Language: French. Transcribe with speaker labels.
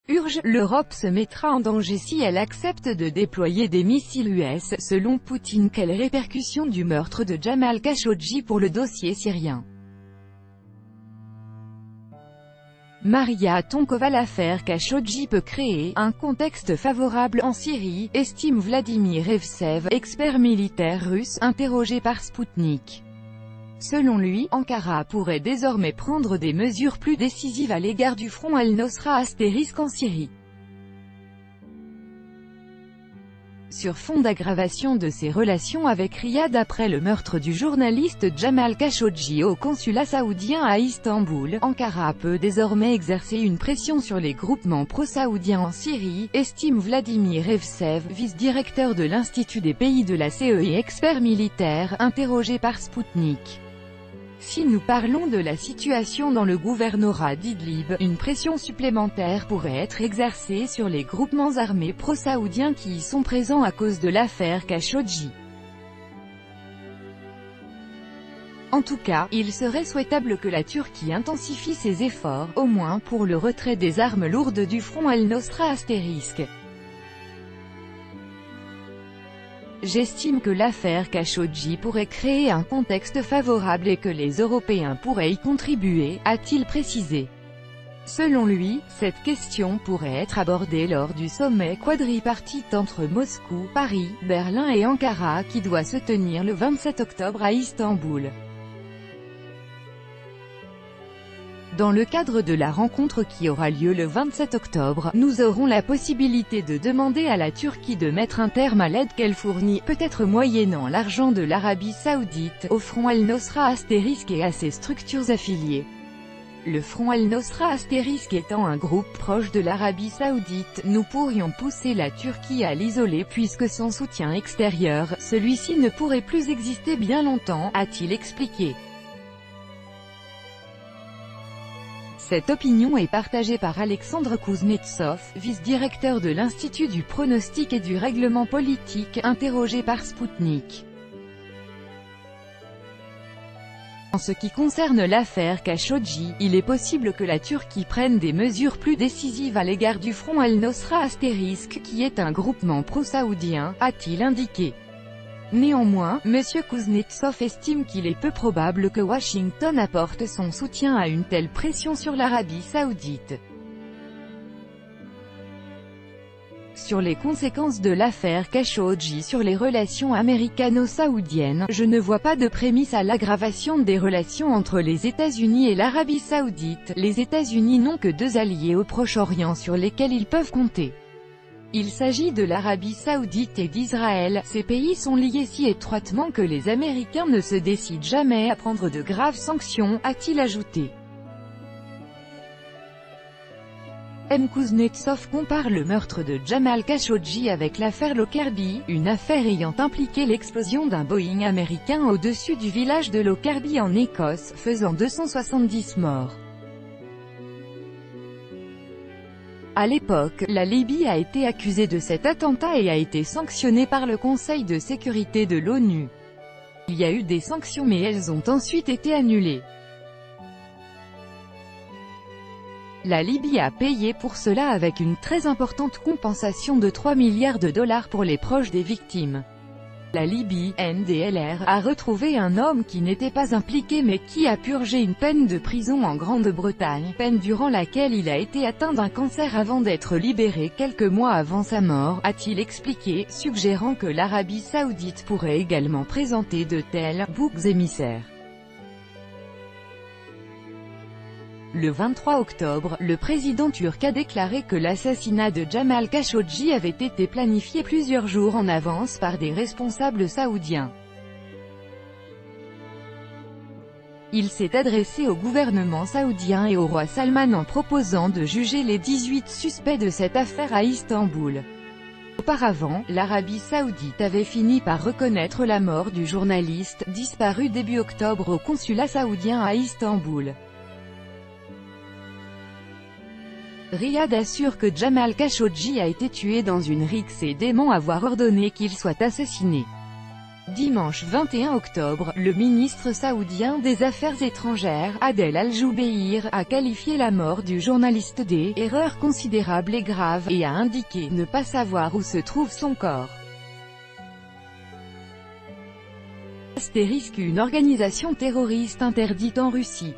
Speaker 1: Urge, l'Europe se mettra en danger si elle accepte de déployer des missiles US. Selon Poutine, quelles répercussions du meurtre de Jamal Khashoggi pour le dossier syrien? Maria Tonkova. L'affaire Khashoggi peut créer un contexte favorable en Syrie, estime Vladimir Evsev, expert militaire russe, interrogé par Sputnik. Selon lui, Ankara pourrait désormais prendre des mesures plus décisives à l'égard du front Al-Nosra * en Syrie. Sur fond d'aggravation de ses relations avec Riyad après le meurtre du journaliste Jamal Khashoggi au consulat saoudien à Istanbul, Ankara peut désormais exercer une pression sur les groupements pro-saoudiens en Syrie, estime Vladimir Evsev, vice-directeur de l'Institut des pays de la CE et expert militaire, interrogé par Sputnik. Si nous parlons de la situation dans le gouvernorat d'Idlib, une pression supplémentaire pourrait être exercée sur les groupements armés pro-saoudiens qui y sont présents à cause de l'affaire Khashoggi. En tout cas, il serait souhaitable que la Turquie intensifie ses efforts, au moins pour le retrait des armes lourdes du front Al-Nosra *. J'estime que l'affaire Khashoggi pourrait créer un contexte favorable et que les Européens pourraient y contribuer, a-t-il précisé. Selon lui, cette question pourrait être abordée lors du sommet quadripartite entre Moscou, Paris, Berlin et Ankara qui doit se tenir le 27 octobre à Istanbul. Dans le cadre de la rencontre qui aura lieu le 27 octobre, nous aurons la possibilité de demander à la Turquie de mettre un terme à l'aide qu'elle fournit, peut-être moyennant l'argent de l'Arabie Saoudite, au front Al-Nosra * et à ses structures affiliées. Le front Al-Nosra * étant un groupe proche de l'Arabie Saoudite, nous pourrions pousser la Turquie à l'isoler puisque sans soutien extérieur, celui-ci ne pourrait plus exister bien longtemps, a-t-il expliqué. Cette opinion est partagée par Alexandre Kuznetsov, vice-directeur de l'Institut du pronostic et du règlement politique, interrogé par Sputnik. En ce qui concerne l'affaire Khashoggi, il est possible que la Turquie prenne des mesures plus décisives à l'égard du front Al-Nosra * qui est un groupement pro-saoudien, a-t-il indiqué. Néanmoins, M. Kuznetsov estime qu'il est peu probable que Washington apporte son soutien à une telle pression sur l'Arabie Saoudite. Sur les conséquences de l'affaire Khashoggi sur les relations américano-saoudiennes, je ne vois pas de prémisse à l'aggravation des relations entre les États-Unis et l'Arabie Saoudite. Les États-Unis n'ont que deux alliés au Proche-Orient sur lesquels ils peuvent compter. Il s'agit de l'Arabie Saoudite et d'Israël. Ces pays sont liés si étroitement que les Américains ne se décident jamais à prendre de graves sanctions, a-t-il ajouté. M. Kuznetsov compare le meurtre de Jamal Khashoggi avec l'affaire Lockerbie, une affaire ayant impliqué l'explosion d'un Boeing américain au-dessus du village de Lockerbie en Écosse, faisant 270 morts. À l'époque, la Libye a été accusée de cet attentat et a été sanctionnée par le Conseil de sécurité de l'ONU. Il y a eu des sanctions mais elles ont ensuite été annulées. La Libye a payé pour cela avec une très importante compensation de 3 milliards de dollars pour les proches des victimes. La Libye, NDLR, a retrouvé un homme qui n'était pas impliqué mais qui a purgé une peine de prison en Grande-Bretagne, peine durant laquelle il a été atteint d'un cancer avant d'être libéré quelques mois avant sa mort, a-t-il expliqué, suggérant que l'Arabie Saoudite pourrait également présenter de tels boucs émissaires. Le 23 octobre, le président turc a déclaré que l'assassinat de Jamal Khashoggi avait été planifié plusieurs jours en avance par des responsables saoudiens. Il s'est adressé au gouvernement saoudien et au roi Salman en proposant de juger les 18 suspects de cette affaire à Istanbul. Auparavant, l'Arabie Saoudite avait fini par reconnaître la mort du journaliste, disparu début octobre au consulat saoudien à Istanbul. Riyad assure que Jamal Khashoggi a été tué dans une rixe et dément avoir ordonné qu'il soit assassiné. Dimanche 21 octobre, le ministre saoudien des Affaires étrangères, Adel Al-Jubeir, a qualifié la mort du journaliste d'« erreur considérable et grave » et a indiqué ne pas savoir où se trouve son corps. Astérisque, une organisation terroriste interdite en Russie.